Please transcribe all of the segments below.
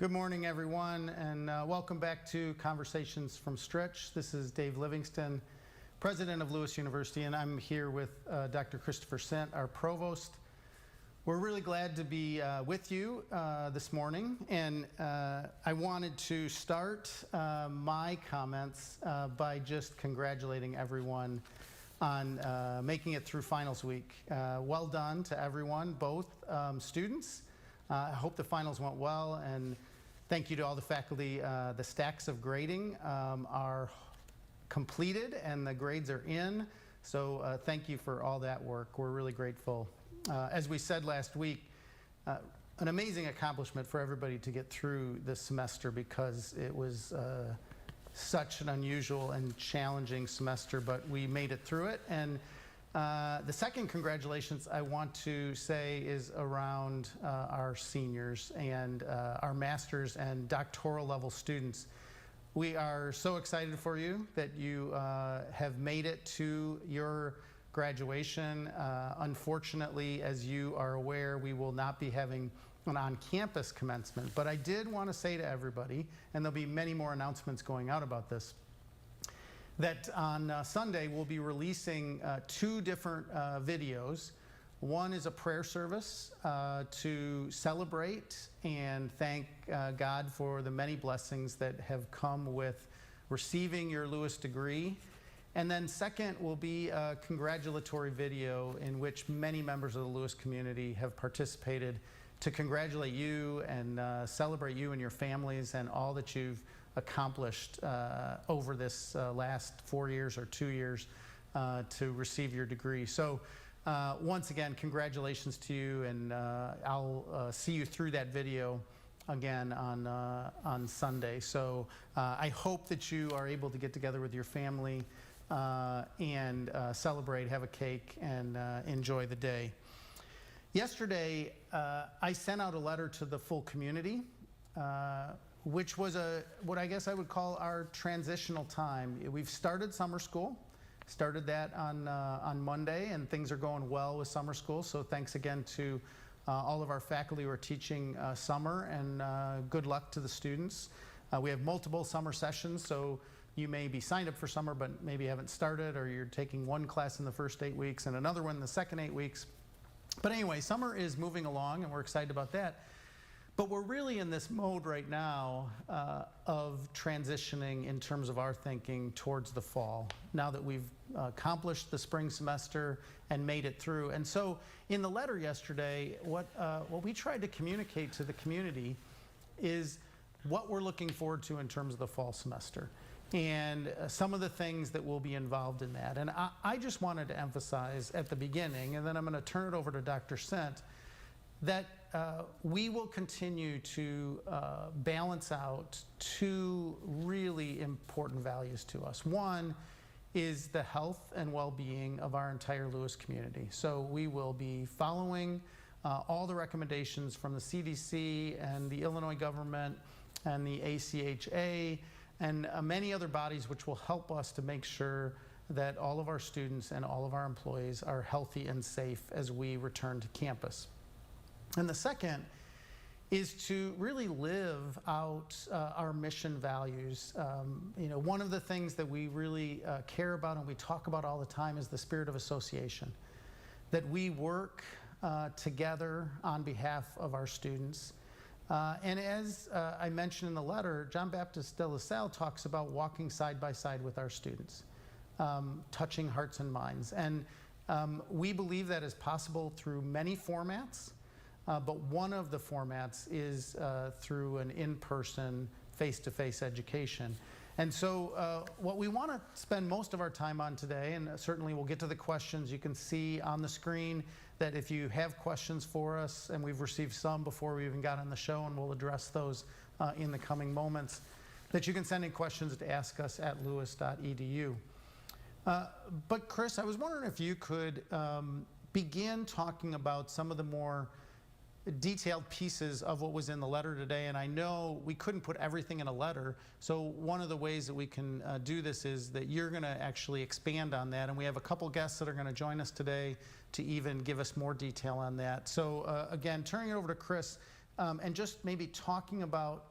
Good morning, everyone, and welcome back to Conversations from Stritch. This is Dave Livingston, president of Lewis University, and I'm here with Dr. Christopher Sindt, our provost. We're really glad to be with you this morning, and I wanted to start my comments by just congratulating everyone on making it through finals week. Well done to everyone, both students. I hope the finals went well, and thank you to all the faculty. The stacks of grading are completed and the grades are in, so thank you for all that work. We're really grateful. As we said last week, an amazing accomplishment for everybody to get through this semester because it was such an unusual and challenging semester, but we made it through it. And the second congratulations I want to say is around our seniors and our master's and doctoral level students. We are so excited for you that you have made it to your graduation. Unfortunately, as you are aware, we will not be having an on-campus commencement, but I did want to say to everybody, and there'll be many more announcements going out about this, that on Sunday we'll be releasing two different videos. One is a prayer service to celebrate and thank God for the many blessings that have come with receiving your Lewis degree. And then second will be a congratulatory video in which many members of the Lewis community have participated to congratulate you and celebrate you and your families and all that you've accomplished over this last 4 years or 2 years to receive your degree. So once again, congratulations to you, and I'll see you through that video again on Sunday. So I hope that you are able to get together with your family and celebrate, have a cake, and enjoy the day. Yesterday, I sent out a letter to the full community, which was what I guess I would call our transitional time. We've started summer school, started that on Monday, and things are going well with summer school. So thanks again to all of our faculty who are teaching summer, and good luck to the students. We have multiple summer sessions, so you may be signed up for summer, but maybe haven't started, or you're taking one class in the first 8 weeks and another one in the second 8 weeks. But anyway, summer is moving along, and we're excited about that. But we're really in this mode right now of transitioning in terms of our thinking towards the fall, now that we've accomplished the spring semester and made it through. And so in the letter yesterday, what we tried to communicate to the community is what we're looking forward to in terms of the fall semester, and some of the things that will be involved in that. And I just wanted to emphasize at the beginning, and then I'm going to turn it over to Dr. Sindt, that we will continue to balance out two really important values to us. One is the health and well-being of our entire Lewis community. So we will be following all the recommendations from the CDC and the Illinois government and the ACHA and many other bodies which will help us to make sure that all of our students and all of our employees are healthy and safe as we return to campus. And the second is to really live out our mission values. One of the things that we really care about and we talk about all the time is the spirit of association, that we work together on behalf of our students. And as I mentioned in the letter, John Baptist de La Salle talks about walking side by side with our students, touching hearts and minds. And we believe that is possible through many formats. But one of the formats is through an in-person, face-to-face education. And so what we want to spend most of our time on today, and certainly we'll get to the questions, you can see on the screen that if you have questions for us, and we've received some before we even got on the show, and we'll address those in the coming moments, that you can send in questions to ask us at lewis.edu. But Chris, I was wondering if you could begin talking about some of the more detailed pieces of what was in the letter today. And I know we couldn't put everything in a letter, so one of the ways that we can do this is that you're going to actually expand on that, and we have a couple guests that are going to join us today to even give us more detail on that. So again, turning it over to Chris, and just maybe talking about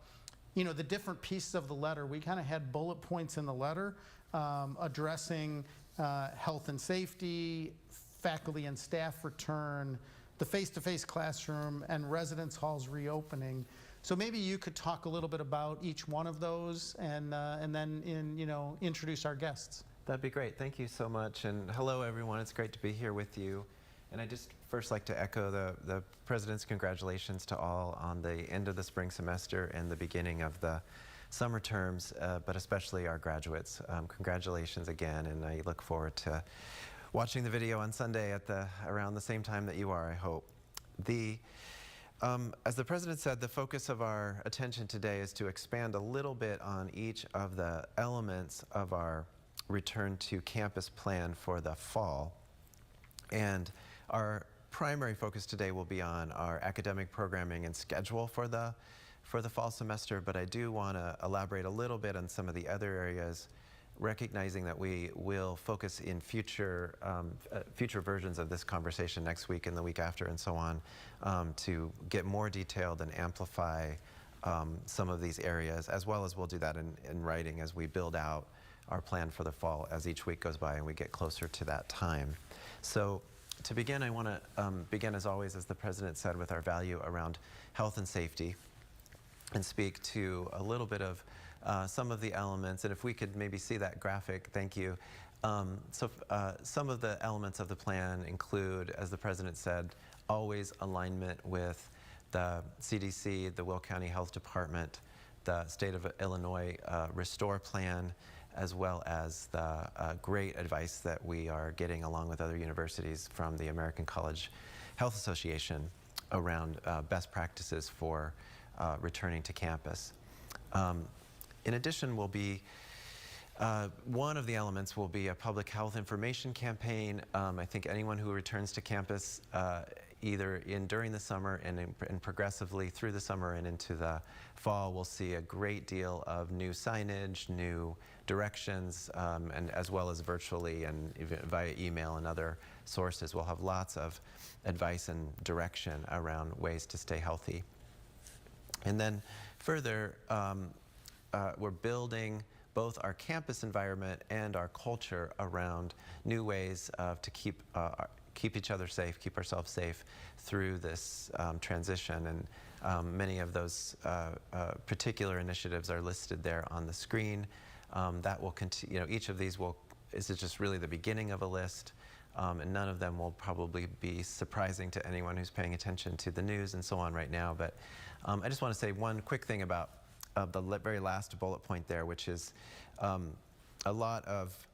the different pieces of the letter. We kind of had bullet points in the letter addressing health and safety, faculty and staff return, the face-to-face classroom, and residence halls reopening. So maybe you could talk a little bit about each one of those, and then introduce our guests. That'd be great. Thank you so much. And hello, everyone. It's great to be here with you. And I just first like to echo the President's congratulations to all on the end of the spring semester and the beginning of the summer terms, but especially our graduates. Congratulations again, and I look forward to watching the video on Sunday around the same time that you are, I hope. As the President said, the focus of our attention today is to expand a little bit on each of the elements of our return to campus plan for the fall. And our primary focus today will be on our academic programming and schedule for the fall semester, but I do want to elaborate a little bit on some of the other areas, recognizing that we will focus in future versions of this conversation next week and the week after and so on, to get more detailed and amplify some of these areas, as well as we'll do that in writing as we build out our plan for the fall as each week goes by and we get closer to that time. So to begin, I want to begin, as always, as the President said, with our value around health and safety, and speak to a little bit of some of the elements. And if we could maybe see that graphic, thank you. Some of the elements of the plan include, as the President said, always alignment with the CDC, the Will County Health Department, the State of Illinois Restore Plan, as well as the great advice that we are getting along with other universities from the American College Health Association around best practices for returning to campus. In addition, one of the elements will be a public health information campaign. I think anyone who returns to campus either during the summer and progressively through the summer and into the fall will see a great deal of new signage, new directions, and as well as virtually and even via email and other sources. We'll have lots of advice and direction around ways to stay healthy. And then further, we're building both our campus environment and our culture around new ways to keep each other safe, keep ourselves safe through this transition. And many of those particular initiatives are listed there on the screen. That will continue. Each of these is just really the beginning of a list, and none of them will probably be surprising to anyone who's paying attention to the news and so on right now. But I just want to say one quick thing about the very last bullet point there, which is a lot of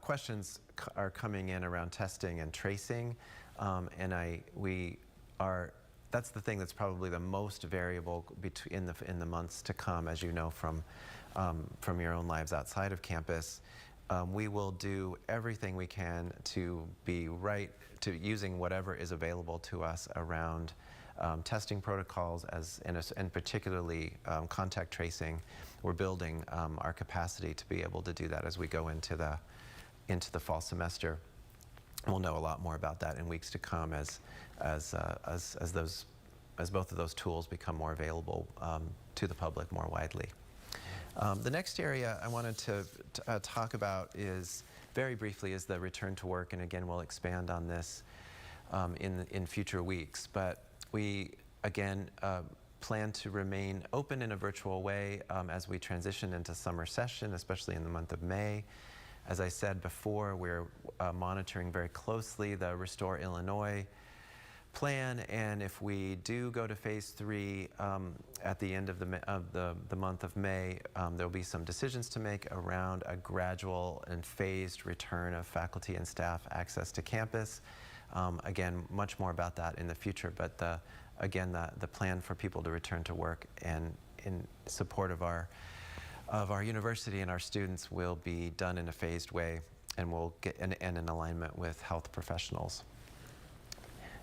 questions are coming in around testing and tracing, and that's the thing that's probably the most variable in the months to come, as you know from your own lives outside of campus. We will do everything we can to be using whatever is available to us around testing protocols and particularly contact tracing. We're building our capacity to be able to do that as we go into the fall semester. We'll know a lot more about that in weeks to come as both of those tools become more available to the public more widely. The next area I wanted to talk about very briefly is the return to work, and again we'll expand on this in future weeks. But we again plan to remain open in a virtual way as we transition into summer session, especially in the month of May. As I said before, we're monitoring very closely the Restore Illinois plan, and if we do go to phase 3 at the end of the month of May, there'll be some decisions to make around a gradual and phased return of faculty and staff access to campus. Again, much more about that in the future, but the plan for people to return to work and in support of our university and our students will be done in a phased way, and we'll get and in alignment with health professionals.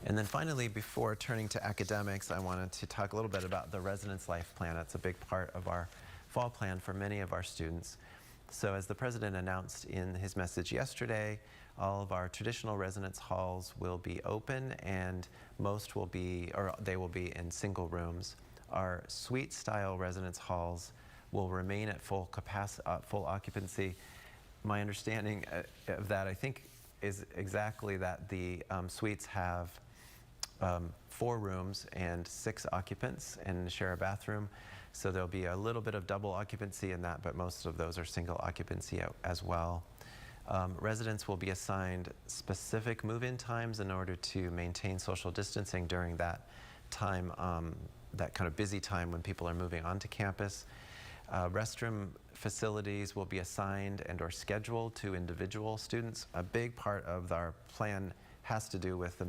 And then finally, before turning to academics, I wanted to talk a little bit about the residence life plan. It's a big part of our fall plan for many of our students. So as the President announced in his message yesterday, all of our traditional residence halls will be open, and most will be, or they will be in single rooms. Our suite-style residence halls will remain at full occupancy. My understanding of that, I think, is exactly that the suites have 4 rooms and 6 occupants and share a bathroom. So there'll be a little bit of double occupancy in that, but most of those are single occupancy as well. Residents will be assigned specific move-in times in order to maintain social distancing during that time, that kind of busy time when people are moving onto campus. Restroom facilities will be assigned and or scheduled to individual students. A big part of our plan has to do with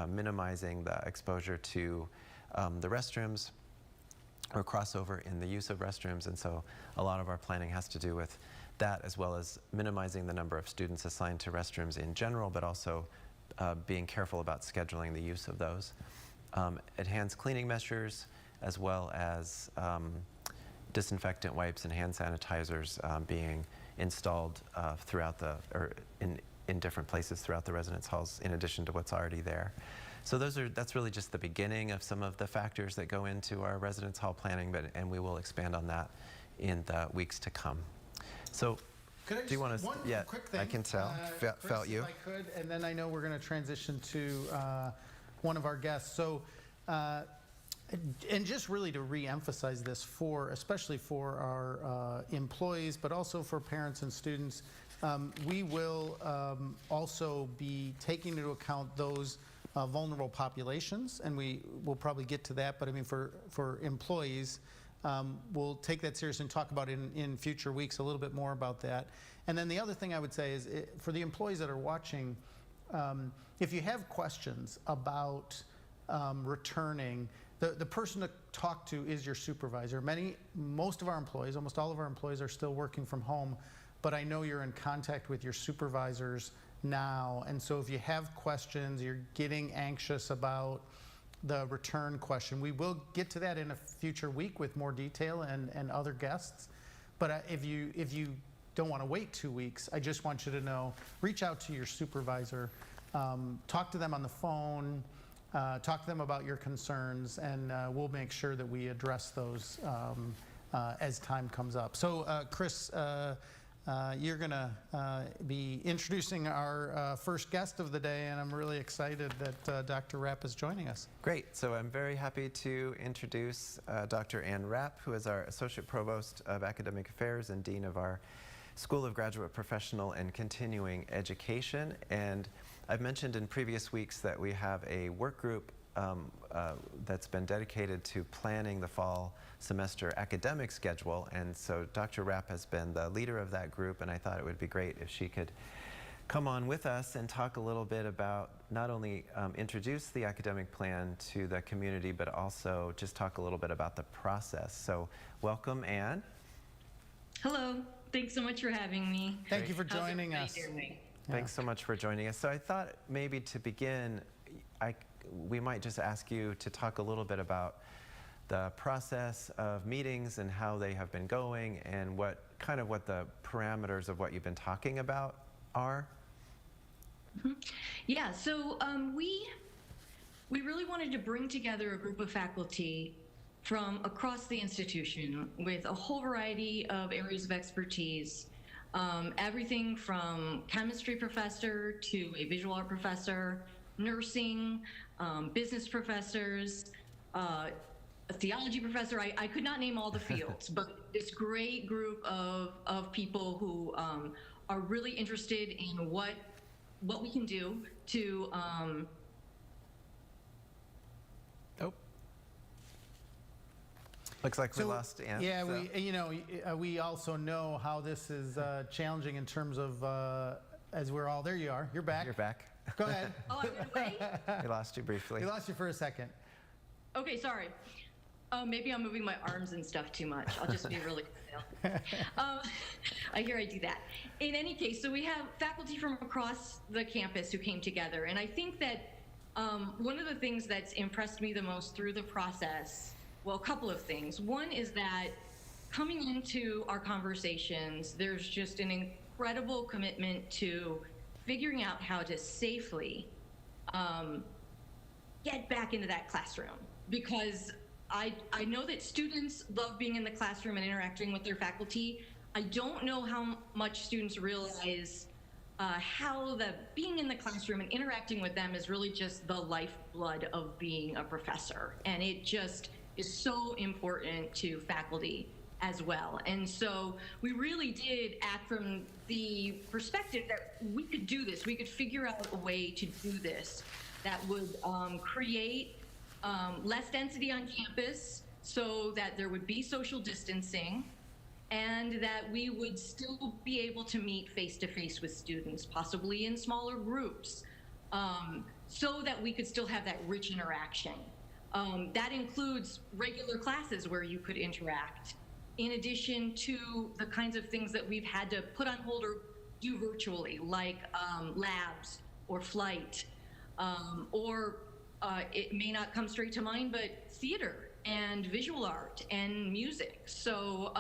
minimizing the exposure to the restrooms or crossover in the use of restrooms, and so a lot of our planning has to do with that, as well as minimizing the number of students assigned to restrooms in general, but also being careful about scheduling the use of those. Enhanced cleaning measures, as well as disinfectant wipes and hand sanitizers being installed throughout in different places throughout the residence halls, in addition to what's already there. So that's really just the beginning of some of the factors that go into our residence hall planning, and we will expand on that in the weeks to come. So, Could I do you want to? one Yeah, quick thing. I can tell. Chris, Felt you. If I could, and then I know we're going to transition to one of our guests. So, and just really to re-emphasize this especially for our employees, but also for parents and students, we will also be taking into account those vulnerable populations, and we will probably get to that. But I mean, for employees, we'll take that seriously and talk about it in future weeks a little bit more about that. And then the other thing I would say is, for the employees that are watching, if you have questions about returning, the person to talk to is your supervisor. Most of our employees, almost all of our employees, are still working from home, but I know you're in contact with your supervisors now, and so if you have questions, you're getting anxious about the return question, we will get to that in a future week with more detail and other guests. But if you don't want to wait 2 weeks, I just want you to know, reach out to your supervisor, talk to them on the phone, talk to them about your concerns, and we'll make sure that we address those as time comes up. So Chris, you're going to be introducing our first guest of the day, and I'm really excited that Dr. Rapp is joining us. Great. So I'm very happy to introduce Dr. Anne Rapp, who is our Associate Provost of Academic Affairs and Dean of our School of Graduate Professional and Continuing Education. And I've mentioned in previous weeks that we have a work group that's been dedicated to planning the fall semester academic schedule, and so Dr. Rapp has been the leader of that group, and I thought it would be great if she could come on with us and talk a little bit about, not only introduce the academic plan to the community, but also just talk a little bit about the process. So welcome, Anne. Hello. Thanks so much for having me. Thank you for joining us. Thanks so much for joining us. So I thought maybe to begin, we might just ask you to talk a little bit about the process of meetings and how they have been going, and what the parameters of what you've been talking about are. Mm-hmm. Yeah, so we really wanted to bring together a group of faculty from across the institution with a whole variety of areas of expertise, everything from chemistry professor to a visual art professor, nursing, business professors, a theology professor. I could not name all the fields, but this great group of people who are really interested in what we can do to Looks like we lost Anne. Yeah, so. we also know how this is challenging in terms of as we're all there. You are. You're back. You're back. Go ahead. Oh, I went away? We lost you briefly. We lost you for a second. Okay, sorry. Maybe I'm moving my arms and stuff too much. I'll just be really quiet. I hear I do that. In any case, so we have faculty from across the campus who came together, and I think that one of the things that's impressed me the most through the process, well, a couple of things. One is that coming into our conversations, there's just an incredible commitment to figuring out how to safely get back into that classroom, because I know that students love being in the classroom and interacting with their faculty. I don't know how much students realize how the being in the classroom and interacting with them is really just the lifeblood of being a professor. And it just is so important to faculty as well. And so we really did act from the perspective that we could do this. We could figure out a way to do this that would create less density on campus so that there would be social distancing, and that we would still be able to meet face-to-face with students, possibly in smaller groups, so that we could still have that rich interaction. That includes regular classes where you could interact, in addition to the kinds of things that we've had to put on hold or do virtually, like labs or flight, or it may not come straight to mind, but theater and visual art and music. So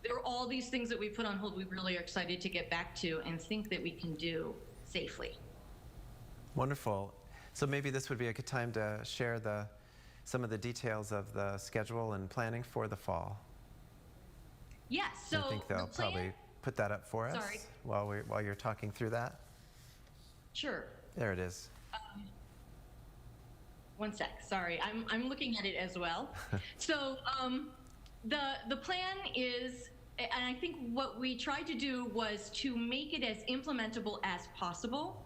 there are all these things that we put on hold we really are excited to get back to and think that we can do safely. Wonderful. So maybe this would be a good time to share some of the details of the schedule and planning for the fall. Yes, so I think they'll probably put that up for us. Sorry. While you're talking through that. Sure. There it is. One sec, sorry, I'm looking at it as well. So the plan is, and I think what we tried to do was to make it as implementable as possible.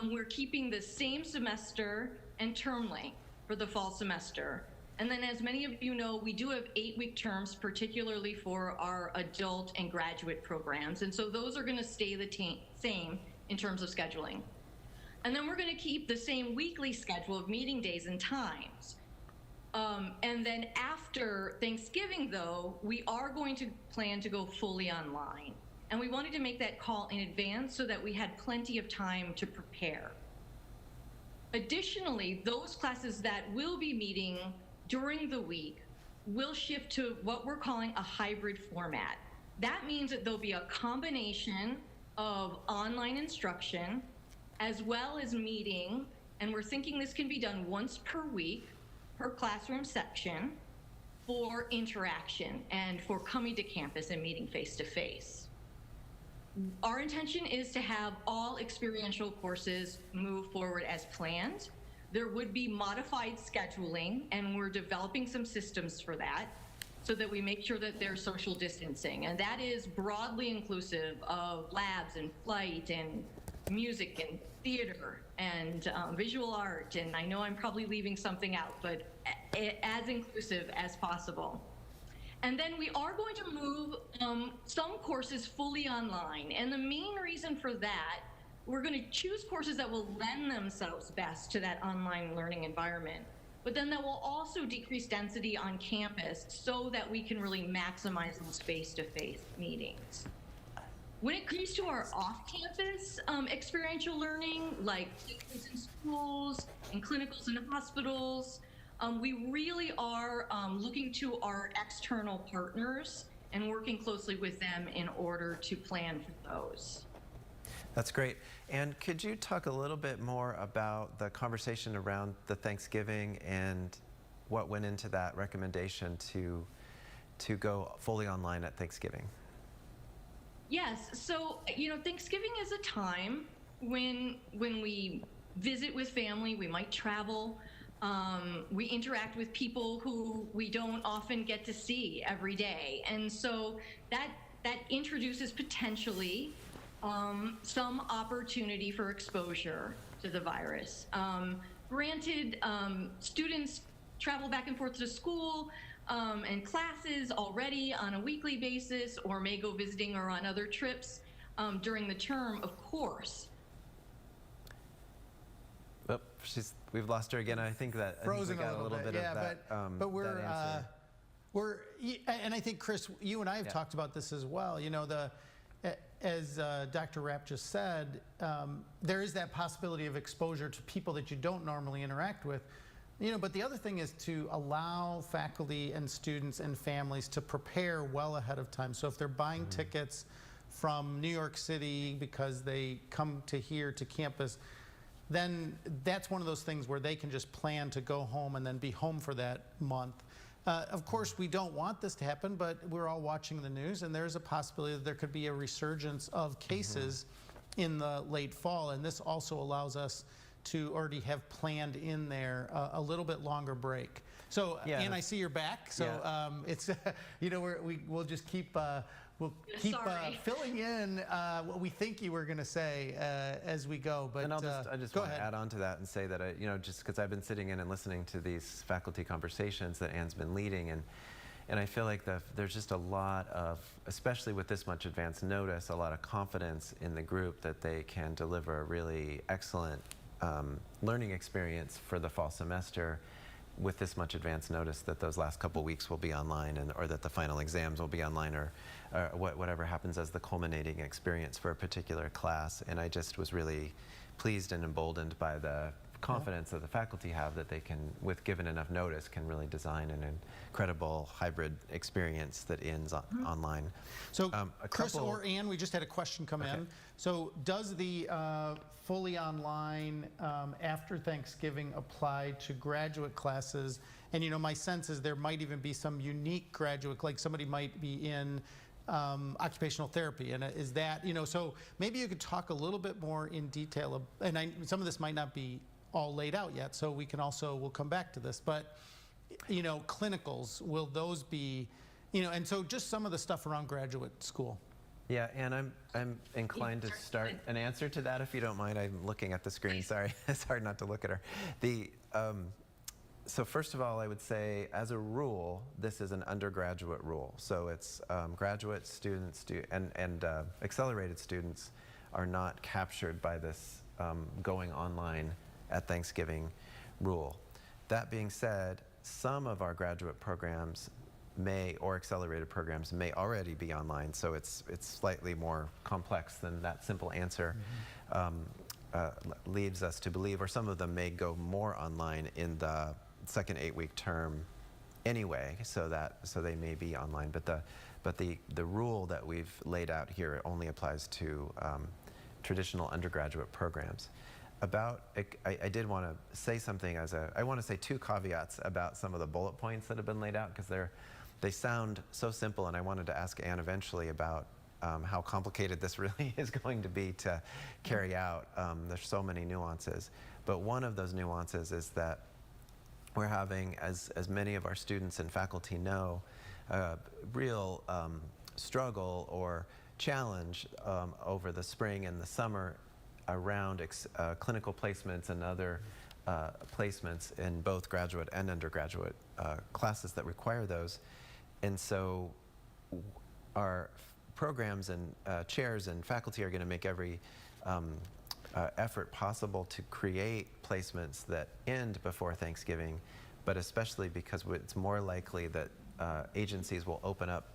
We're keeping the same semester and term length for the fall semester. And then, as many of you know, we do have 8-week terms, particularly for our adult and graduate programs. And so those are going to stay the same in terms of scheduling. And then we're going to keep the same weekly schedule of meeting days and times. And then after Thanksgiving, though, we are going to plan to go fully online. And we wanted to make that call in advance so that we had plenty of time to prepare. Additionally, those classes that will be meeting during the week will shift to what we're calling a hybrid format. That means that there'll be a combination of online instruction as well as meeting, and we're thinking this can be done once per week per classroom section for interaction and for coming to campus and meeting face-to-face. Our intention is to have all experiential courses move forward as planned. There would be modified scheduling, and we're developing some systems for that so that we make sure that there's social distancing. And that is broadly inclusive of labs and flight and music and theater and visual art. And I know I'm probably leaving something out, but as inclusive as possible. And then we are going to move some courses fully online. And the main reason for that, we're going to choose courses that will lend themselves best to that online learning environment, but then that will also decrease density on campus so that we can really maximize those face-to-face meetings. When it comes to our off-campus experiential learning, like placements in schools and clinicals in hospitals, we really are looking to our external partners and working closely with them in order to plan for those. That's great. And could you talk a little bit more about the conversation around the Thanksgiving and what went into that recommendation to go fully online at Thanksgiving? Yes, so Thanksgiving is a time when we visit with family, we might travel, we interact with people who we don't often get to see every day. And so that introduces potentially some opportunity for exposure to the virus. Granted, students travel back and forth to school and classes already on a weekly basis, or may go visiting or on other trips during the term, of course. Oh, we've lost her again. I think we got a little bit yeah, of that. But we're that answer. and I think, Chris, you and I have talked about this as well. As Dr. Rapp just said, there is that possibility of exposure to people that you don't normally interact with. But the other thing is to allow faculty and students and families to prepare well ahead of time. So if they're buying tickets from New York City because they come to here to campus, then that's one of those things where they can just plan to go home and then be home for that month. Of course, we don't want this to happen, but we're all watching the news, and there's a possibility that there could be a resurgence of cases in the late fall, and this also allows us to already have planned in there a little bit longer break. So, Yeah, Anne, I see you're back. So it's we'll just keep filling in what we think you were going to say as we go. But and I just go want to ahead. add on to that and say that just because I've been sitting in and listening to these faculty conversations that Anne's been leading, and I feel like there's just a lot of, especially with this much advance notice, a lot of confidence in the group that they can deliver a really excellent learning experience for the fall semester with this much advance notice, that those last couple weeks will be online, or that the final exams will be online, or whatever happens as the culminating experience for a particular class. And I just was really pleased and emboldened by the confidence that the faculty have that they can, with given enough notice, can really design an incredible hybrid experience that ends online. So Chris or Anne, we just had a question come in. So does the fully online after Thanksgiving apply to graduate classes? And my sense is there might even be some unique graduate, like somebody might be in occupational therapy, and is that, so maybe you could talk a little bit more in detail, and some of this might not be all laid out yet, so we'll come back to this, but clinicals, will those be, and so just some of the stuff around graduate school. Yeah, and I'm inclined to start an answer to that, if you don't mind. I'm looking at the screen, sorry. It's hard not to look at her. So first of all, I would say, as a rule, this is an undergraduate rule. So it's graduate students and accelerated students are not captured by this going online at Thanksgiving rule. That being said, some of our graduate programs or accelerated programs may already be online, so it's slightly more complex than that simple answer leads us to believe, or some of them may go more online in the second 8-week term anyway, so they may be online, but the rule that we've laid out here only applies to traditional undergraduate programs. I did want to say something I want to say 2 caveats about some of the bullet points that have been laid out, because they sound so simple, and I wanted to ask Anne eventually about how complicated this really is going to be to carry out. There's so many nuances, but one of those nuances is that we're having, as many of our students and faculty know, a real struggle or challenge over the spring and the summer around clinical placements and other placements in both graduate and undergraduate classes that require those. And so our programs and chairs and faculty are going to make every effort possible to create placements that end before Thanksgiving, but especially because it's more likely that agencies will open up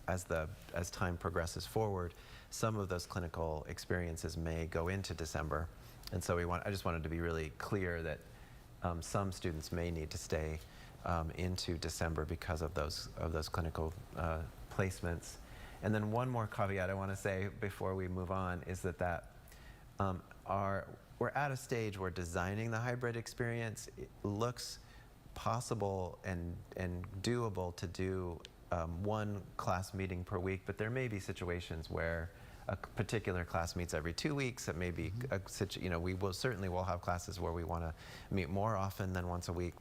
as time progresses forward. Some of those clinical experiences may go into December, and so I just wanted to be really clear that some students may need to stay into December because of those clinical placements. And then one more caveat I want to say before we move on is that we're at a stage where designing the hybrid experience, it looks possible and doable to do one class meeting per week, but there may be situations where a particular class meets every 2 weeks. It may be we certainly will have classes where we want to meet more often than once a week.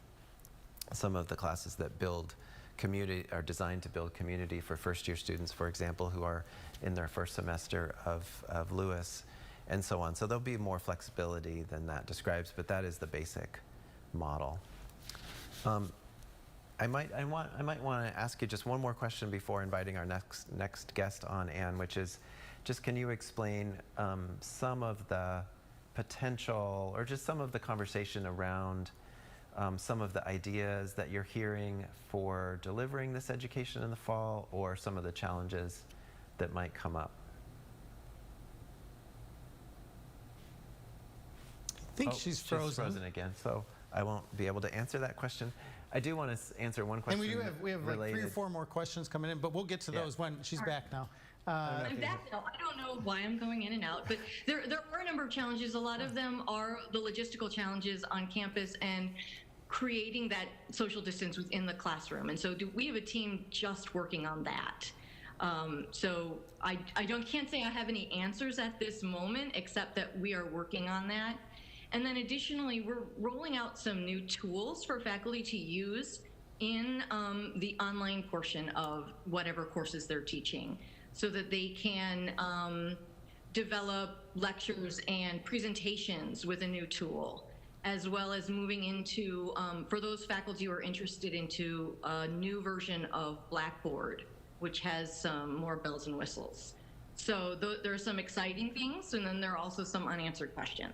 Some of the classes that build community are designed to build community for first-year students, for example, who are in their first semester of Lewis, and so on. So there'll be more flexibility than that describes, but that is the basic model. I might want to ask you just one more question before inviting our next guest on, Anne, which is just, can you explain some of the potential, or just some of the conversation around some of the ideas that you're hearing for delivering this education in the fall, or some of the challenges that might come up? I think she's frozen. She's frozen again, so I won't be able to answer that question. I do want to answer one question. And we have like 3 or 4 more questions coming in, but we'll get to those when she's back now. I'm back now. I don't know why I'm going in and out, but there are a number of challenges. A lot of them are the logistical challenges on campus and creating that social distance within the classroom. And so we have a team just working on that. So I can't say I have any answers at this moment, except that we are working on that. And then additionally, we're rolling out some new tools for faculty to use in the online portion of whatever courses they're teaching, so that they can develop lectures and presentations with a new tool, as well as moving into, for those faculty who are interested, into a new version of Blackboard, which has some more bells and whistles. So there are some exciting things, and then there are also some unanswered questions.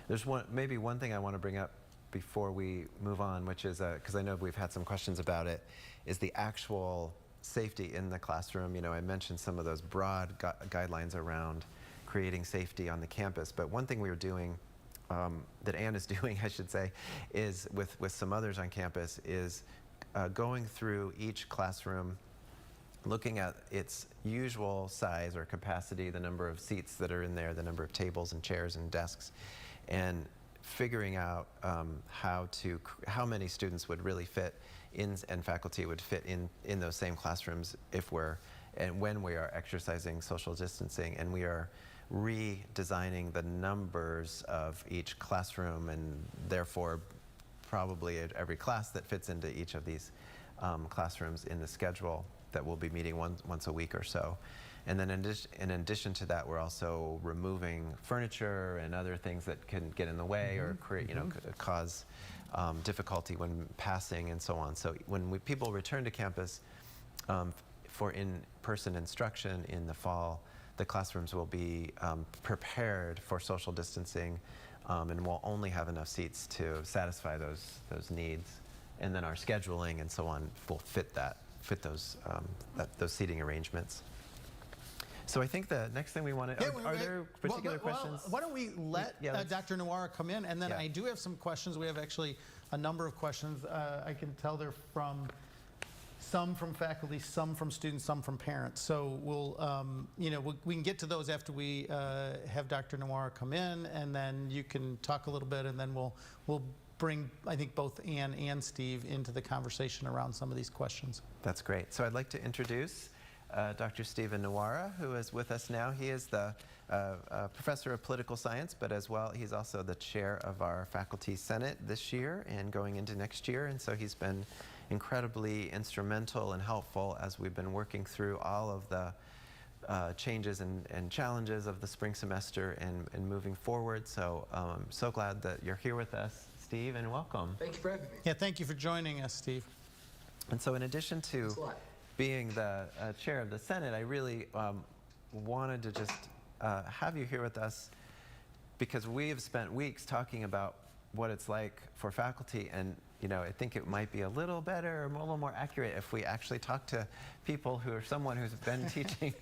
There's maybe one thing I want to bring up before we move on, which is, because I know we've had some questions about it, is the actual safety in the classroom. You know, I mentioned some of those broad guidelines around creating safety on the campus, but one thing we were doing, that Anne is doing, I should say, is with some others on campus, is going through each classroom, looking at its usual size or capacity, the number of seats that are in there, the number of tables and chairs and desks, and figuring out how many students would really fit in, and faculty would fit in those same classrooms when we are exercising social distancing, and we are redesigning the numbers of each classroom, and therefore probably every class that fits into each of these classrooms in the schedule that we'll be meeting once a week or so. And then in addition to that, we're also removing furniture and other things that can get in the way or create, cause difficulty when passing and so on. So when people return to campus for in-person instruction in the fall, the classrooms will be prepared for social distancing, and we'll only have enough seats to satisfy those needs. And then our scheduling and so on will fit those seating arrangements. So I think the next thing we want to, are there particular questions? Why don't we let Dr. Nawara come in, and then I do have some questions. We have actually a number of questions. I can tell they're from some from faculty, some from students, some from parents. So we can get to those after we have Dr. Nawara come in, and then you can talk a little bit, and then we'll bring, I think, both Anne and Steve into the conversation around some of these questions. That's great. So I'd like to introduce Dr. Stephen Nawara, who is with us now. He is the professor of political science, but as well, he's also the chair of our faculty senate this year and going into next year. And so he's been incredibly instrumental and helpful as we've been working through all of the changes and challenges of the spring semester and moving forward. So I'm so glad that you're here with us, Steve, and welcome. Thank you for having me. Yeah, thank you for joining us, Steve. And so in addition to being the chair of the Senate, I really wanted to just have you here with us because we have spent weeks talking about what it's like for faculty, and I think it might be a little better or a little more accurate if we actually talk to people someone who's been teaching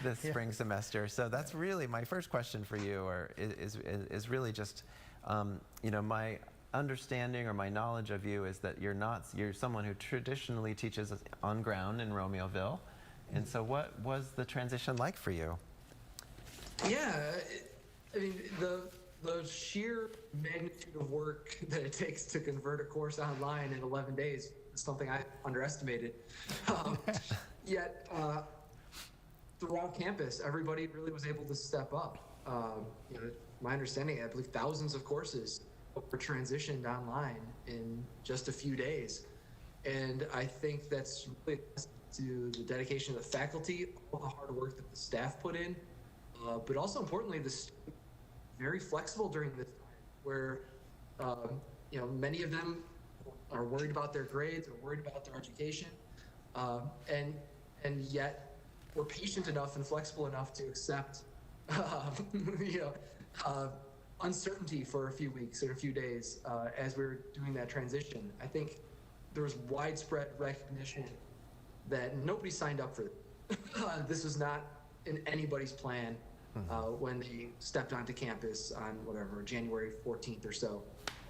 this spring semester. So that's really my first question for you, or is really just, my understanding or my knowledge of you is that you're someone who traditionally teaches on ground in Romeoville. And so what was the transition like for you? Yeah, I mean, the sheer magnitude of work that it takes to convert a course online in 11 days is something I underestimated. Yet, throughout campus, everybody really was able to step up. My understanding, I believe thousands of courses were transitioned online in just a few days. And I think that's really to the dedication of the faculty, all the hard work that the staff put in, but also importantly, very flexible during this time where, many of them are worried about their grades or worried about their education. And yet we're patient enough and flexible enough to accept, uncertainty for a few weeks or a few days as we were doing that transition. I think there was widespread recognition that nobody signed up for this. This was not in anybody's plan when they stepped onto campus on January 14th or so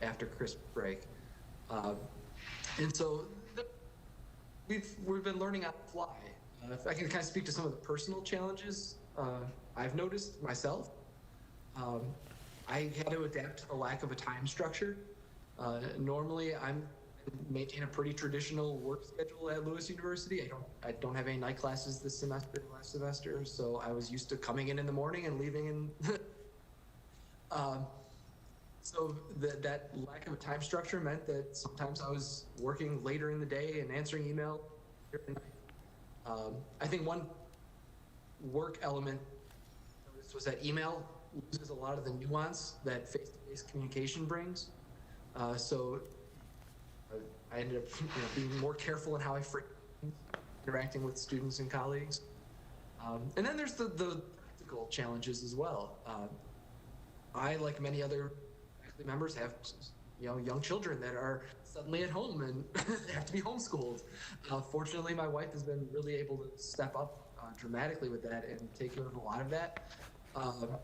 after Christmas break. And so we've been learning on the fly. If I can kind of speak to some of the personal challenges I've noticed myself. I had to adapt to the lack of a time structure. Normally, I maintain a pretty traditional work schedule at Lewis University. I don't have any night classes this semester, last semester, so I was used to coming in the morning and leaving in. So that lack of a time structure meant that sometimes I was working later in the day and answering email. I think one work element was that email loses a lot of the nuance that face-to-face communication brings. So I ended up being more careful in how I frame interacting with students and colleagues. And then there's the practical challenges as well. I, like many other faculty members, have young children that are suddenly at home and they have to be homeschooled. Fortunately, my wife has been really able to step up dramatically with that and take care of a lot of that. But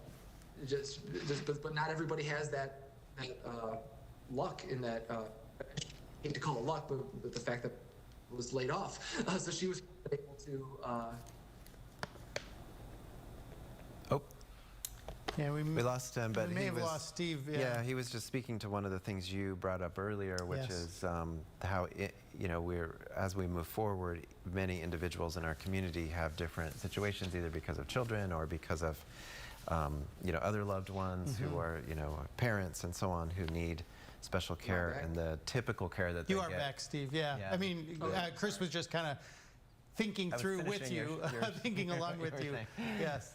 not everybody has that luck in that. I hate to call it luck, but the fact that I was laid off, so she was able to. Yeah, we lost him, but we may he have was, lost Steve. Yeah, he was just speaking to one of the things you brought up earlier, which Yes. is how as we move forward, many individuals in our community have different situations, either because of children or because of other loved ones who are parents and so on who need special care and the typical care that they You get. are back, Steve. Yeah. Yeah. I mean, Chris was just kind of thinking I was through with finishing you, your thinking along with your you. thing. Yes.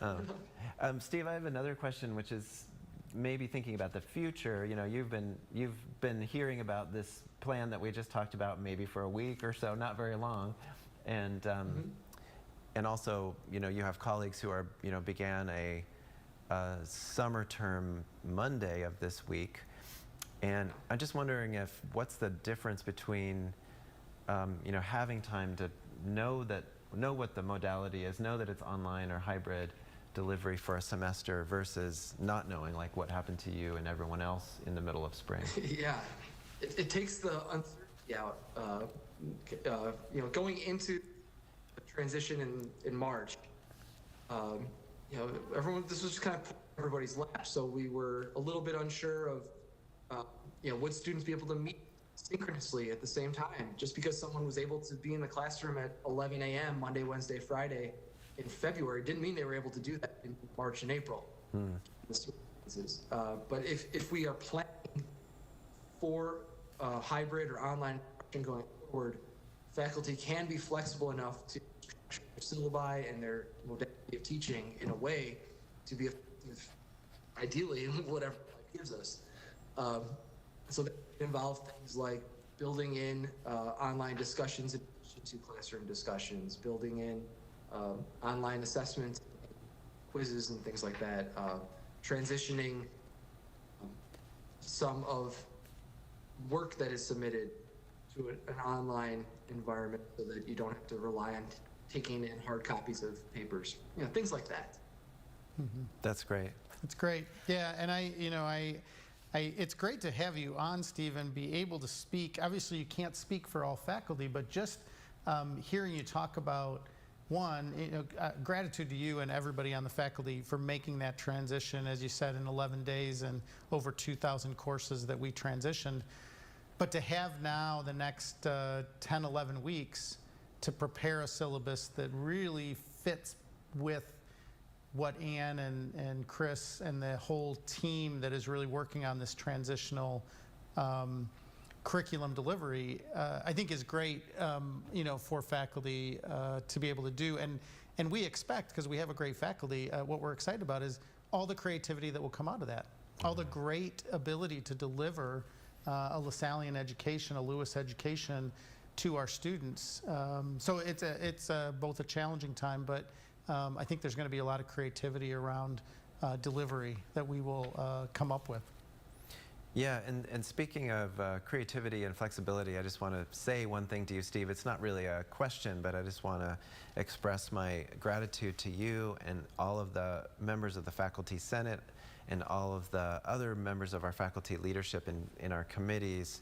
Steve, I have another question, which is maybe thinking about the future. You've been hearing about this plan that we just talked about maybe for a week or so, not very long, and and also you have colleagues who are began a summer term Monday of this week, and I'm just wondering what's the difference between having time to know what the modality is, know that it's online or hybrid delivery for a semester versus not knowing, like what happened to you and everyone else in the middle of spring. Yeah, it takes the uncertainty out. Going into the transition in March, this was just kind of everybody's lap. So we were a little bit unsure of, would students be able to meet synchronously at the same time? Just because someone was able to be in the classroom at 11 a.m. Monday, Wednesday, Friday in February didn't mean they were able to do that in March and April. But if we are planning for hybrid or online instruction going forward, faculty can be flexible enough to structure their syllabi and their modality of teaching in a way to be effective, ideally, in whatever life gives us. So that involves things like building in online discussions in addition to classroom discussions, building in online assessments, quizzes, and things like that, transitioning some of work that is submitted to an online environment so that you don't have to rely on taking in hard copies of papers, things like that. That's great. It's great. Yeah, and it's great to have you on, Steve, and be able to speak. Obviously, you can't speak for all faculty, but just hearing you talk about, gratitude to you and everybody on the faculty for making that transition, as you said, in 11 days and over 2,000 courses that we transitioned. But to have now the next 10, 11 weeks to prepare a syllabus that really fits with what Anne and Chris and the whole team that is really working on this transitional curriculum delivery, I think is great, for faculty to be able to do. And we expect, because we have a great faculty, what we're excited about is all the creativity that will come out of that, all the great ability to deliver a LaSallian education, a Lewis education to our students. So it's both a challenging time, but I think there's going to be a lot of creativity around delivery that we will come up with. Yeah, and speaking of creativity and flexibility, I just want to say one thing to you, Steve. It's not really a question, but I just want to express my gratitude to you and all of the members of the Faculty Senate and all of the other members of our faculty leadership in our committees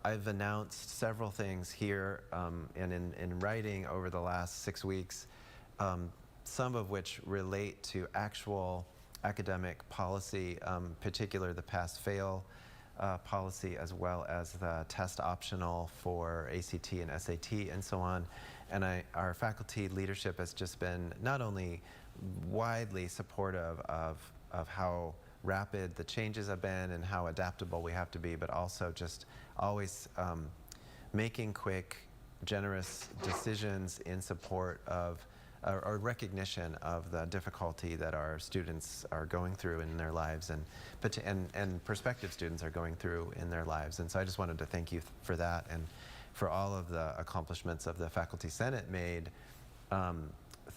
I've announced several things here and in writing over the last 6 weeks, some of which relate to actual academic policy, particular the pass-fail policy, as well as the test optional for ACT and SAT and so on. And our faculty leadership has just been not only widely supportive of how rapid the changes have been and how adaptable we have to be, but also just always making quick, generous decisions in support of or recognition of the difficulty that our students are going through in their lives and prospective students are going through in their lives. And so I just wanted to thank you for that and for all of the accomplishments of the Faculty Senate made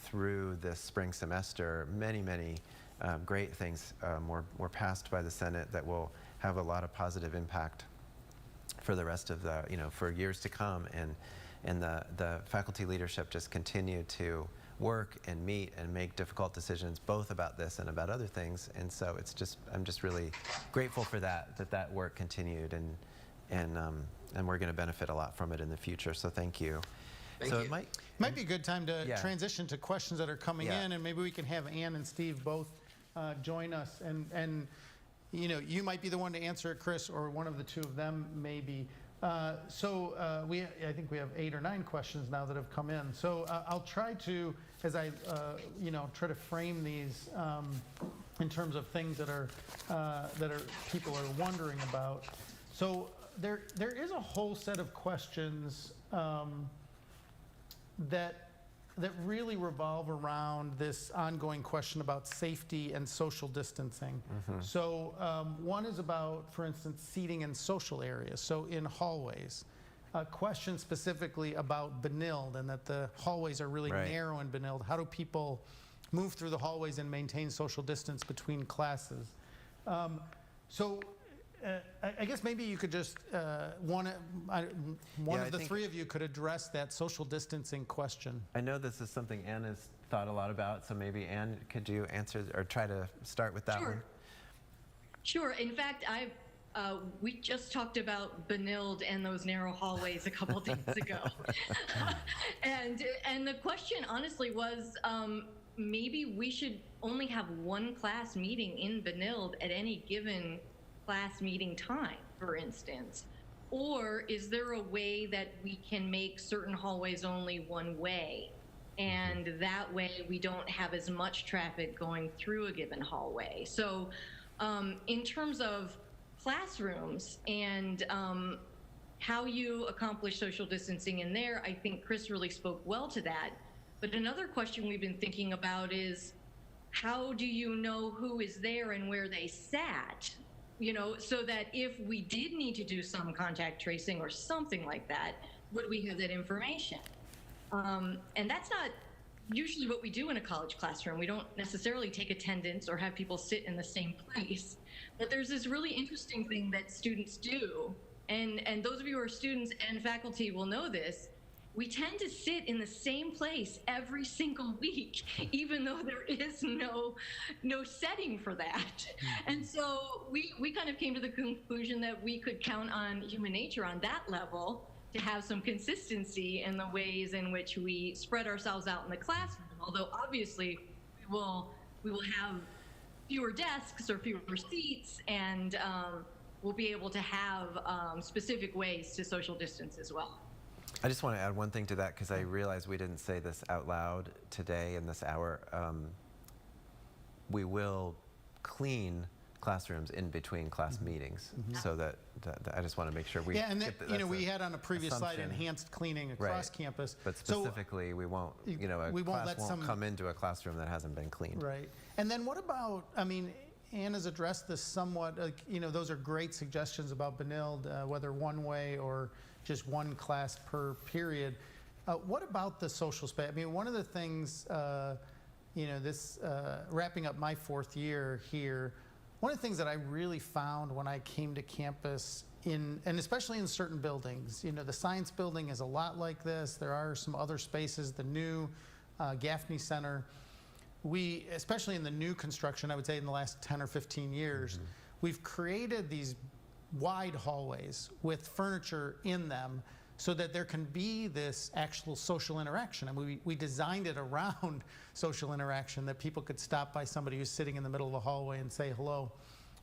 through this spring semester. Many, many great things were passed by the Senate that will have a lot of positive impact for the rest of the, for years to come. And the faculty leadership just continued to work and meet and make difficult decisions, both about this and about other things. And so it's just, I'm just really grateful for that work continued, and we're going to benefit a lot from it in the future. So thank you. Thank so you. it Might be a good time to Yeah. transition to questions that are coming Yeah. in, and maybe we can have Anne and Steve both join us. And you might be the one to answer it, Chris, or one of the two of them maybe. I think we have 8 or 9 questions now that have come in. So I'll try to, as I try to frame these in terms of things that are people are wondering about. So there is a whole set of questions that really revolve around this ongoing question about safety and social distancing. So one is about, for instance, seating in social areas, so in hallways. A question specifically about Benilde and that the hallways are really Right. narrow in Benilde. How do people move through the hallways and maintain social distance between classes? I guess maybe you could just, one of the three of you could address that social distancing question. I know this is something Anne has thought a lot about, so maybe Anne, could you answer or try to start with that one? Sure. In fact, we just talked about Benilde and those narrow hallways a couple days ago. and the question honestly was, maybe we should only have one class meeting in Benilde at any given class meeting time, for instance. Or is there a way that we can make certain hallways only one way? And that way we don't have as much traffic going through a given hallway. So in terms of classrooms and how you accomplish social distancing in there, I think Chris really spoke well to that. But another question we've been thinking about is, how do you know who is there and where they sat? So that if we did need to do some contact tracing or something like that, would we have that information? And that's not usually what we do in a college classroom. We don't necessarily take attendance or have people sit in the same place. But there's this really interesting thing that students do, and those of you who are students and faculty will know this. We tend to sit in the same place every single week, even though there is no setting for that. And so we kind of came to the conclusion that we could count on human nature on that level to have some consistency in the ways in which we spread ourselves out in the classroom. Although obviously we will have fewer desks or fewer seats, and we'll be able to have specific ways to social distance as well. I just want to add one thing to that, because I realize we didn't say this out loud today in this hour. We will clean classrooms in between class meetings, so that I just want to make sure we. Yeah, and get we had on a previous slide assumption. Enhanced cleaning across Right. campus. But specifically, we won't. we won't let class won't come into a classroom that hasn't been cleaned. Right. And then what about? Anne has addressed this somewhat. Those are great suggestions about Benilde, whether one way or just one class per period. What about the social space? One of the things, wrapping up my 4th year here, one of the things that I really found when I came to campus, and especially in certain buildings, the science building is a lot like this. There are some other spaces, the new Gaffney Center. We, especially in the new construction, I would say in the last 10 or 15 years, we've created these wide hallways with furniture in them so that there can be this actual social interaction. And we designed it around social interaction, that people could stop by somebody who's sitting in the middle of the hallway and say hello.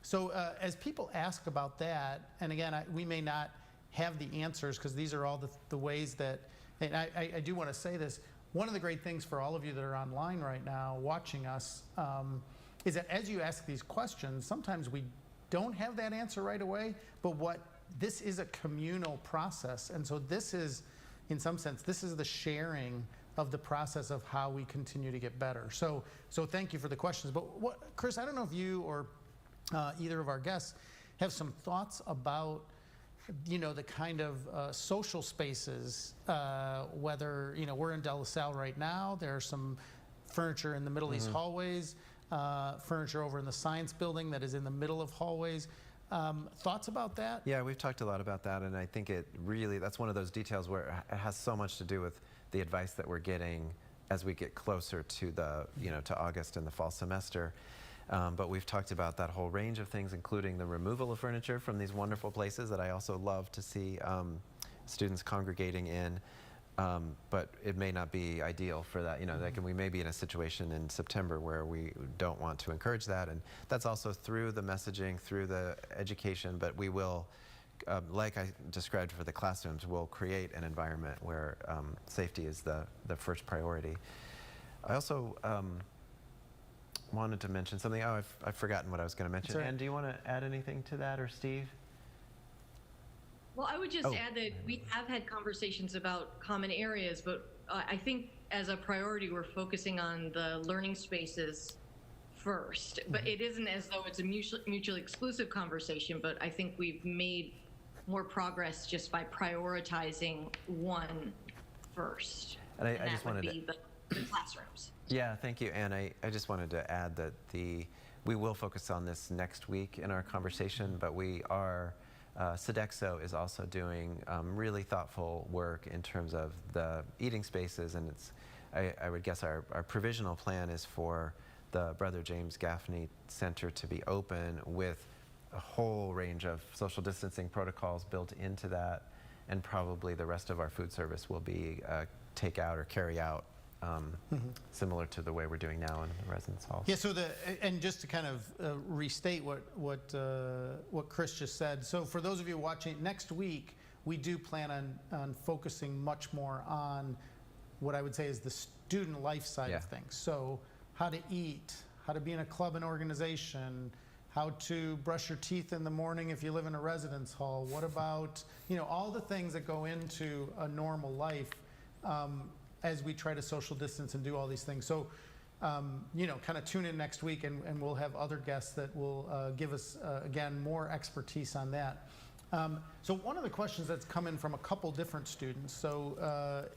So as people ask about that, and again, we may not have the answers because these are all the ways that, and I do want to say this, one of the great things for all of you that are online right now watching us is that as you ask these questions, sometimes we don't have that answer right away, but this is a communal process. And so this is, in some sense, this is the sharing of the process of how we continue to get better. So thank you for the questions. But Chris, I don't know if you or either of our guests have some thoughts about, the kind of social spaces, whether, we're in De La Salle right now, there's some furniture in the middle of these hallways, furniture over in the science building that is in the middle of hallways. Thoughts about that? Yeah, we've talked a lot about that, and I think that's one of those details where it has so much to do with the advice that we're getting as we get closer to to August and the fall semester. But we've talked about that whole range of things, including the removal of furniture from these wonderful places that I also love to see students congregating in. But it may not be ideal for that. We may be in a situation in September where we don't want to encourage that, and that's also through the messaging, through the education. But we will, like I described for the classrooms, we'll create an environment where safety is the first priority. I also wanted to mention something. Oh, I've forgotten what I was going to mention. Right. Anne, do you want to add anything to that, or Steve? Well, I would just add that we have had conversations about common areas, but I think as a priority, we're focusing on the learning spaces first. But it isn't as though it's a mutually exclusive conversation, but I think we've made more progress just by prioritizing one first. And I that just would wanted be the classrooms. Yeah, thank you. And I just wanted to add that we will focus on this next week in our conversation, but Sodexo is also doing really thoughtful work in terms of the eating spaces, and I would guess our provisional plan is for the Brother James Gaffney Center to be open with a whole range of social distancing protocols built into that, and probably the rest of our food service will be takeout or carry out, similar to the way we're doing now in the residence halls. Yeah, and just to kind of restate what Chris just said, so for those of you watching, next week we do plan on focusing much more on what I would say is the student life side of things. So how to eat, how to be in a club and organization, how to brush your teeth in the morning if you live in a residence hall. What about, all the things that go into a normal life as we try to social distance and do all these things. So, kind of tune in next week, and we'll have other guests that will give us, again, more expertise on that. So one of the questions that's come in from a couple different students, so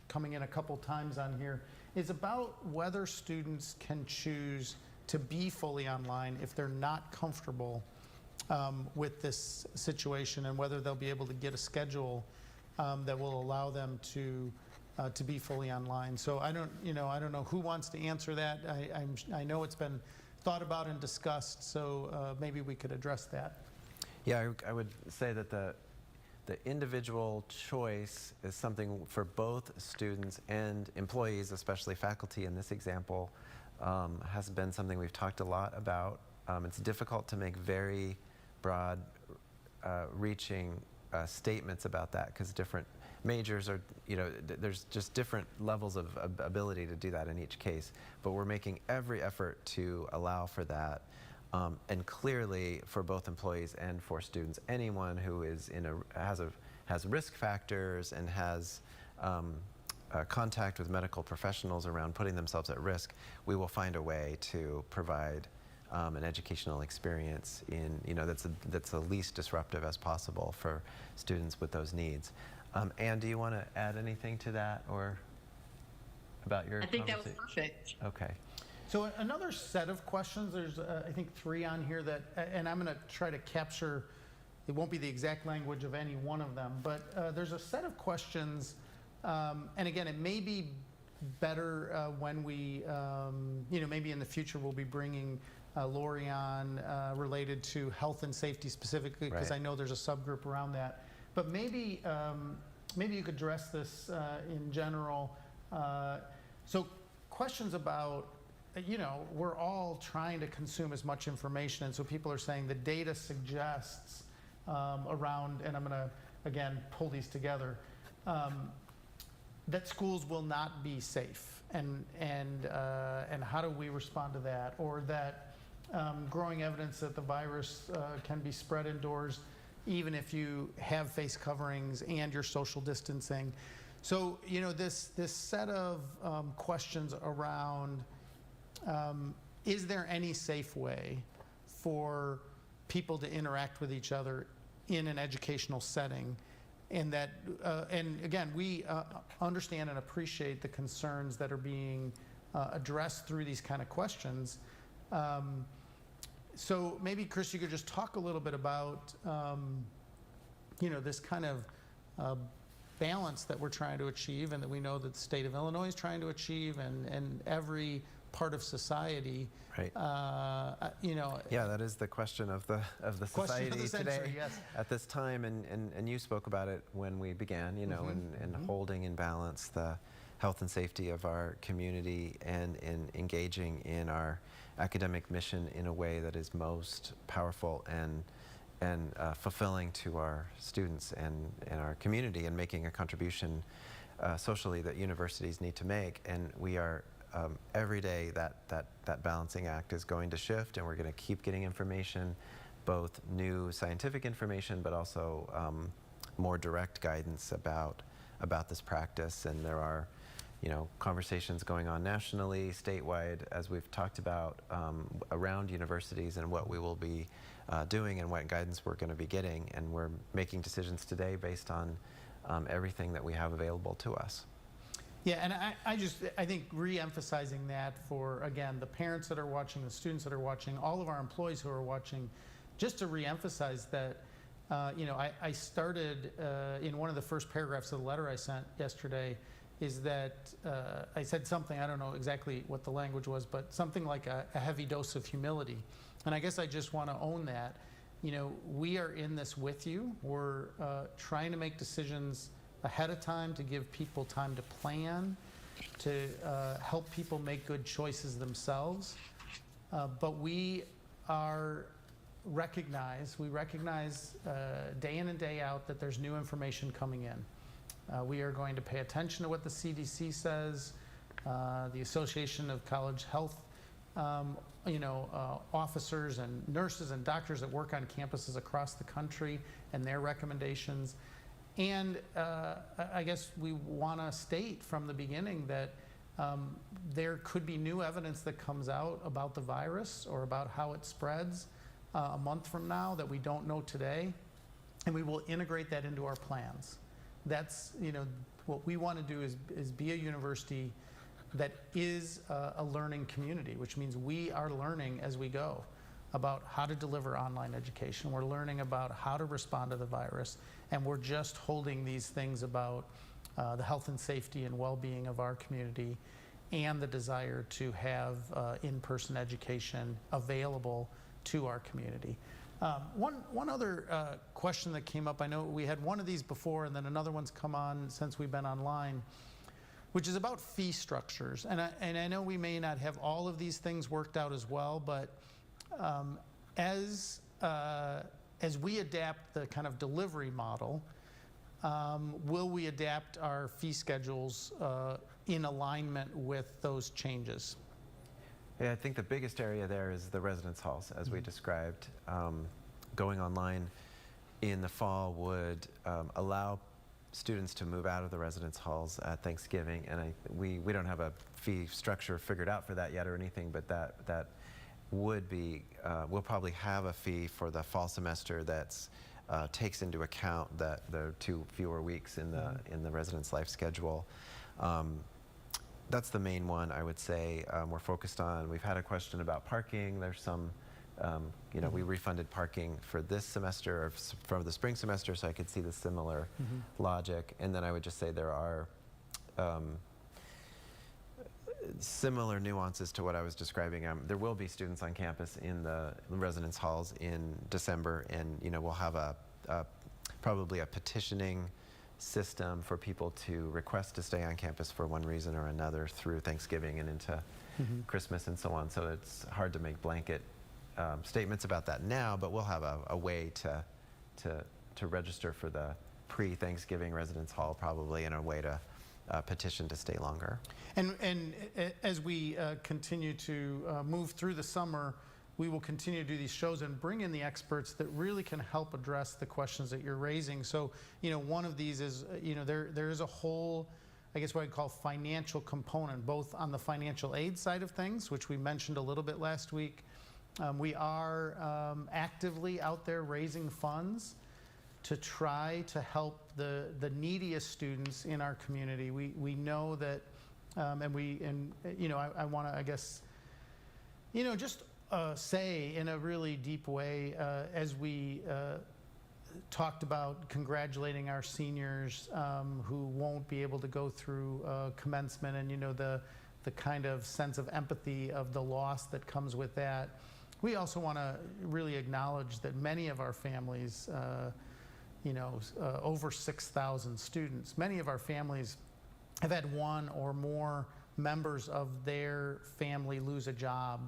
coming in a couple times on here, is about whether students can choose to be fully online if they're not comfortable with this situation, and whether they'll be able to get a schedule that will allow them to be fully online. So I don't know who wants to answer that. I know it's been thought about and discussed, so maybe we could address that. Yeah, I would say that the individual choice is something for both students and employees, especially faculty in this example, has been something we've talked a lot about. It's difficult to make very broad reaching statements about that, because different majors are, there's just different levels of ability to do that in each case. But we're making every effort to allow for that. And clearly, for both employees and for students, anyone who is has risk factors and has contact with medical professionals around putting themselves at risk, we will find a way to provide an educational experience that's the least disruptive as possible for students with those needs. Anne, do you want to add anything to that, or about your? I think that was perfect. Okay. So another set of questions, there's I think 3 on here that, and I'm going to try to capture, it won't be the exact language of any one of them, but there's a set of questions, and again, it may be better when we, maybe in the future we'll be bringing Lori on related to health and safety specifically, because Right. I know there's a subgroup around that. But maybe you could address this in general. So questions about, we're all trying to consume as much information, and so people are saying the data suggests around, and I'm going to, again, pull these together, that schools will not be safe, and how do we respond to that? Or that growing evidence that the virus can be spread indoors, even if you have face coverings and your social distancing. So, this set of questions around, is there any safe way for people to interact with each other in an educational setting? And that, and again, we understand and appreciate the concerns that are being addressed through these kind of questions. So maybe, Chris, you could just talk a little bit about, this kind of balance that we're trying to achieve, and that we know that the state of Illinois is trying to achieve, and every part of society. Right. Yeah, that is the question of the Question of society the century, today, yes. at this time, and you spoke about it when we began. And holding in balance the health and safety of our community, and in engaging in our academic mission in a way that is most powerful and fulfilling to our students and our community, and making a contribution socially that universities need to make. And we are every day that balancing act is going to shift, and we're going to keep getting information, both new scientific information, but also more direct guidance about this practice. And there are conversations going on nationally, statewide, as we've talked about, around universities and what we will be doing and what guidance we're going to be getting. And we're making decisions today based on everything that we have available to us. Yeah, and I think re-emphasizing that for, again, the parents that are watching, the students that are watching, all of our employees who are watching, just to re-emphasize that, I started in one of the first paragraphs of the letter I sent yesterday, is that I said something, I don't know exactly what the language was, but something like a heavy dose of humility. And I guess I just want to own that. We are in this with you. We're trying to make decisions ahead of time, to give people time to plan, to help people make good choices themselves. But we recognize day in and day out that there's new information coming in. We are going to pay attention to what the CDC says, the Association of College Health officers and nurses and doctors that work on campuses across the country, and their recommendations. And I guess we want to state from the beginning that there could be new evidence that comes out about the virus, or about how it spreads a month from now, that we don't know today, and we will integrate that into our plans. That's, what we want to do is be a university that is a learning community, which means we are learning as we go about how to deliver online education. We're learning about how to respond to the virus, and we're just holding these things about the health and safety and well-being of our community, and the desire to have in-person education available to our community. One other question that came up, I know we had one of these before, and then another one's come on since we've been online, which is about fee structures. And I know we may not have all of these things worked out as well, but as we adapt the kind of delivery model, will we adapt our fee schedules in alignment with those changes? Yeah, I think the biggest area there is the residence halls, as we described. Going online in the fall would allow students to move out of the residence halls at Thanksgiving, and we don't have a fee structure figured out for that yet or anything, but that would be, we'll probably have a fee for the fall semester that's takes into account that there are 2 fewer weeks in the residence life schedule. That's the main one, I would say, we're focused on. We've had a question about parking. There's some, we refunded parking for this semester, or for the spring semester, so I could see the similar similar nuances to what I was describing. There will be students on campus in the residence halls in December, and we'll have probably a petitioning system for people to request to stay on campus for one reason or another through Thanksgiving and into Christmas and so on. So it's hard to make blanket statements about that now, but we'll have a way to register for the pre-Thanksgiving residence hall probably, and a way to petition to stay longer. And as we continue to move through the summer, we will continue to do these shows and bring in the experts that really can help address the questions that you're raising. So, one of these is, there is a whole, I guess what I'd call financial component, both on the financial aid side of things, which we mentioned a little bit last week. We are actively out there raising funds to try to help the neediest students in our community. We know that, I want to, I guess, just say in a really deep way, as we talked about congratulating our seniors who won't be able to go through commencement, and the kind of sense of empathy of the loss that comes with that. We also want to really acknowledge that many of our families, over 6,000 students, many of our families have had one or more members of their family lose a job.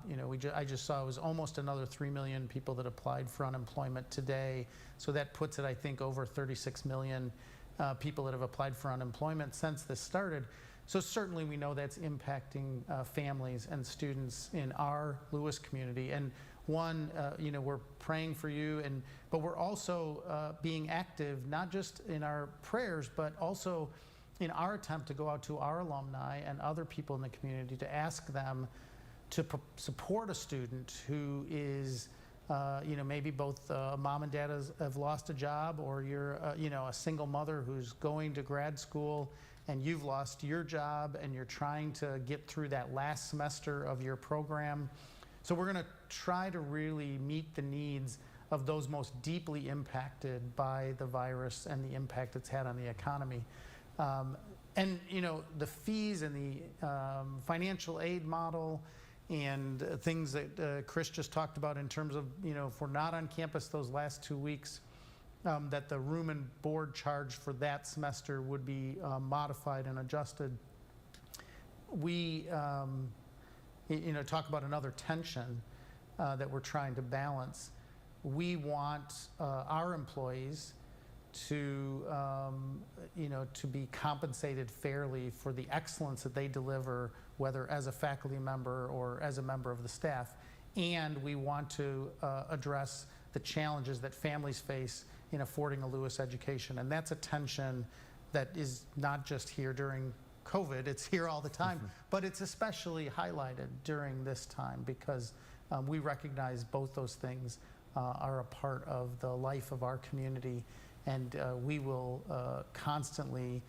I just saw it was almost another 3 million people that applied for unemployment today. So that puts it, I think, over 36 million people that have applied for unemployment since this started. So certainly we know that's impacting families and students in our Lewis community. And we're praying for you, but we're also being active, not just in our prayers, but also in our attempt to go out to our alumni and other people in the community to ask them to support a student who is, maybe both mom and dad have lost a job, or you're, a single mother who's going to grad school and you've lost your job and you're trying to get through that last semester of your program. So we're going to try to really meet the needs of those most deeply impacted by the virus and the impact it's had on the economy. The fees and the financial aid model and things that Chris just talked about in terms of, if we're not on campus those last 2 weeks, that the room and board charge for that semester would be modified and adjusted. We, talk about another tension that we're trying to balance. We want our employees to be compensated fairly for the excellence that they deliver, whether as a faculty member or as a member of the staff. And we want to address the challenges that families face in affording a Lewis education. and that's a tension that is not just here during COVID, it's here all the time, but it's especially highlighted during this time because we recognize both those things are a part of the life of our community. And we will constantly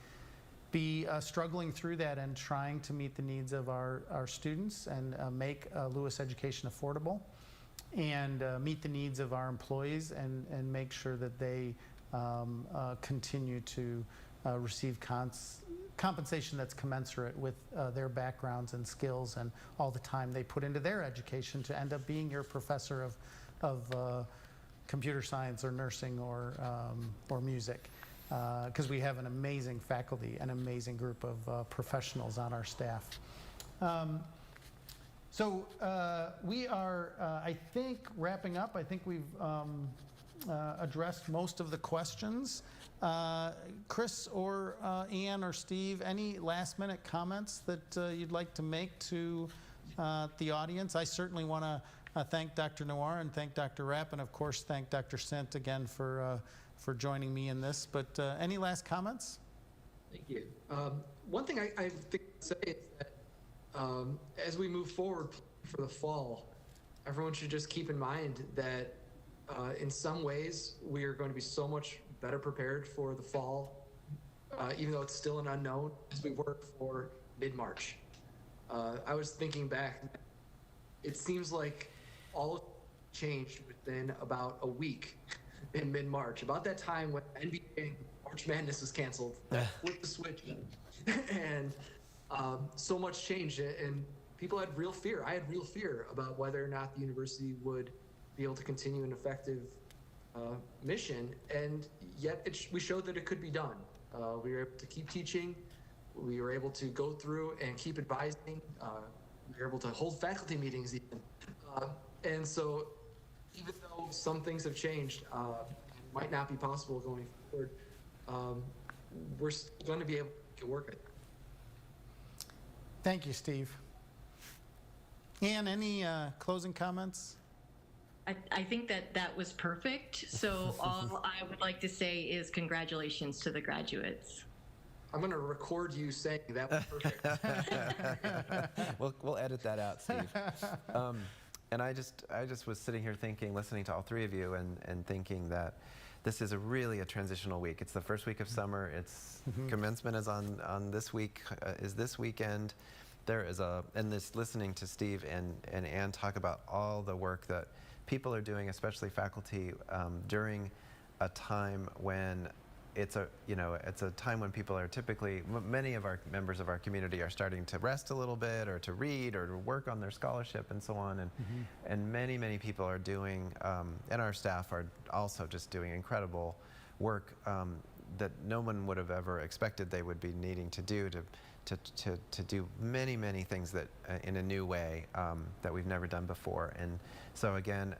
be struggling through that and trying to meet the needs of our students and make Lewis education affordable, and meet the needs of our employees and make sure that they continue to receive compensation that's commensurate with their backgrounds and skills and all the time they put into their education to end up being your professor of computer science or nursing or music, because we have an amazing faculty, an amazing group of professionals on our staff. So we are, I think, wrapping up. I think we've addressed most of the questions. Chris or Anne or Steve, any last-minute comments that you'd like to make to the audience? I certainly want to thank Dr. Nawara and thank Dr. Rapp, and of course thank Dr. Sindt again for joining me in this. But any last comments? Thank you. One thing I think to say is that as we move forward for the fall, everyone should just keep in mind that in some ways we are going to be so much better prepared for the fall, even though it's still an unknown, as we work for mid-March. I was thinking back, it seems like all changed within about a week in mid-March, about that time when NBA March Madness was canceled, that flipped the switch. And So much changed, and people had real fear. I had real fear about whether or not the university would be able to continue an effective mission, and yet we showed that it could be done. We were able to keep teaching. We were able to go through and keep advising. We were able to hold faculty meetings even. And so even though some things have changed, might not be possible going forward, we're still going to be able to work it. Thank you, Steve. Anne, any closing comments? I think that was perfect. So all I would like to say is congratulations to the graduates. I'm going to record you saying that was perfect. We'll edit that out, Steve. And I just was sitting here thinking, listening to all three of you, and thinking that this is really a transitional week. It's the first week of summer. It's commencement is on this week, is this weekend. There is and this listening to Steve and Anne talk about all the work that people are doing, especially faculty, during a time when it's a time when people are typically, many of our members of our community are starting to rest a little bit, or to read, or to work on their scholarship and so on, and many people are doing, and our staff are also just doing incredible work that no one would have ever expected they would be needing to do to do many things that in a new way that we've never done before. And so again,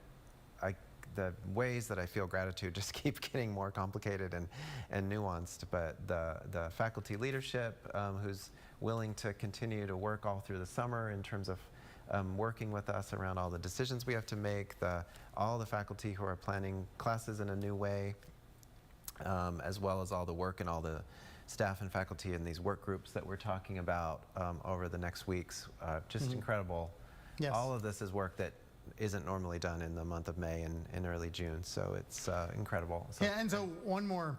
the ways that I feel gratitude just keep getting more complicated and nuanced, but the faculty leadership who's willing to continue to work all through the summer in terms of working with us around all the decisions we have to make, all the faculty who are planning classes in a new way, as well as all the work and all the staff and faculty in these work groups that we're talking about over the next weeks. Just incredible. Yes. All of this is work that isn't normally done in the month of May and early June, so it's incredible. So, Yeah, and so one more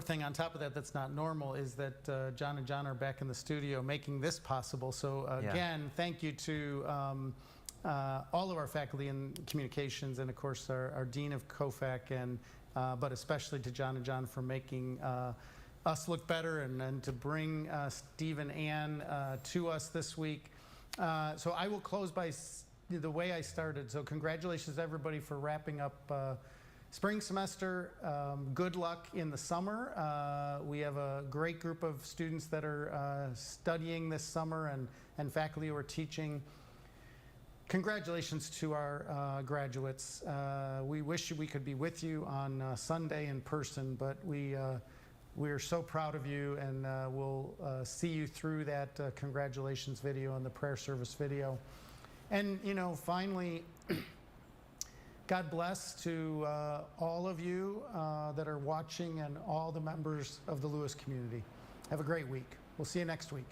thing on top of that that's not normal is that John and John are back in the studio making this possible. So again, thank you to all of our faculty in communications, and of course our Dean of COFAC, and but especially to John and John for making us look better, and to bring Steve and Anne to us this week. So I will close by the way I started. So congratulations everybody for wrapping up spring semester. Good luck in the summer. We have a great group of students that are studying this summer, and faculty who are teaching. Congratulations to our graduates. We wish we could be with you on Sunday in person, but we're so proud of you, and we'll see you through that congratulations video and the prayer service video. And, finally, God bless to all of you that are watching, and all the members of the Lewis community. Have a great week. We'll see you next week.